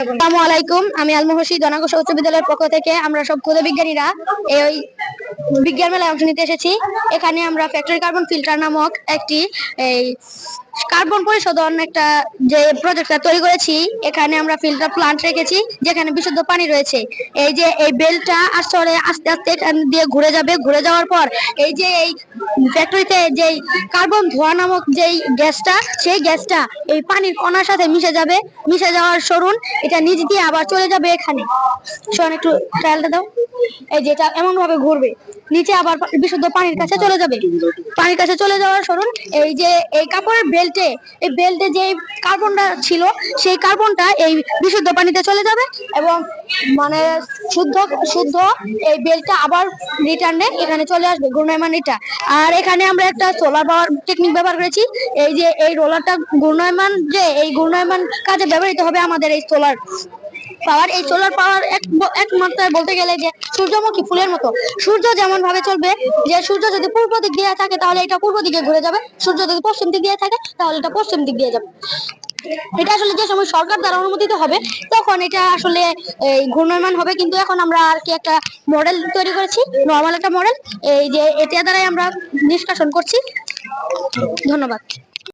আসসালামু আলাইকুম। আমি আলমোহসি দনাঘোষ উচ্চ বিদ্যালয়ের পক্ষ থেকে আমরা সব ক্ষুদে বিজ্ঞানীরা এই বিজ্ঞান মেলায় অংশ নিতে এসেছি। এখানে আমরা ফ্যাক্টরি কার্বন ফিল্টার নামক একটি এই কার্বন পরিশোধন একটা যে প্রজেক্টটা তৈরি করেছি। এখানে আমরা ফিল্টার প্লান্ট রেখেছি যেখানে বিশুদ্ধ পানি রয়েছে। এই যে এই বেলটা আসলে আস্তে আস্তে এখান দিয়ে ঘুরে যাবে, ঘুরে যাওয়ার পর এই যে এই ফ্যাক্টরিতে যেই কার্বন ধোঁয়া নামক যেই গ্যাসটা, সেই গ্যাসটা এই পানির কণার সাথে মিশে যাবে। মিশে যাওয়ার সরুন এটা নিচ দিয়ে আবার চলে যাবে এখানে। শোন একটু ট্রায়ালটা দাও। এই যেটা এমন ভাবে ঘুরবে, নিচে আবার বিশুদ্ধ পানির কাছে চলে যাবে। পানির কাছে চলে যাওয়ার সরুন এই যে এই কাপড়ের বেল্টে, এই বেল্টে যে কার্বনটা ছিল সেই কার্বনটা এই বিশুদ্ধ পানিতে চলে যাবে এবং মানে শুদ্ধ শুদ্ধ এই বেল্টটা আবার রিটার্নে এখানে চলে আসবে, ঘূর্ণায়মান এটা। আর এখানে আমরা একটা সোলার পাওয়ার টেকনিক ব্যবহার করেছি। এই যে এই রোলারটা ঘূর্ণায়মান, যে এই ঘূর্ণায়মান কাজে ব্যবহৃত হবে আমাদের এই সোলার পাওয়ার। এই সোলার পাওয়ার এক মাত্রায় বলতে গেলে যে সূর্যমুখী ফুলের মতো। সূর্য যেমন ভাবে চলবে, যে সূর্য যদি পূর্ব দিক দিয়ে থাকে তাহলে এটা পূর্ব দিকে ঘুরে যাবে, সূর্য যদি পশ্চিম দিক দিয়ে থাকে তাহলে এটা পশ্চিম দিক দিয়ে যাবে। এটা আসলে যে সময় সরকার দ্বারা অনুমোদিত হবে তখন এটা আসলে এই ঘূর্ণায়মান হবে। কিন্তু এখন আমরা আর কি একটা মডেল তৈরি করেছি, নর্মাল একটা মডেল, এই যে এটা দ্বারাই আমরা নিষ্কাশন করছি। ধন্যবাদ।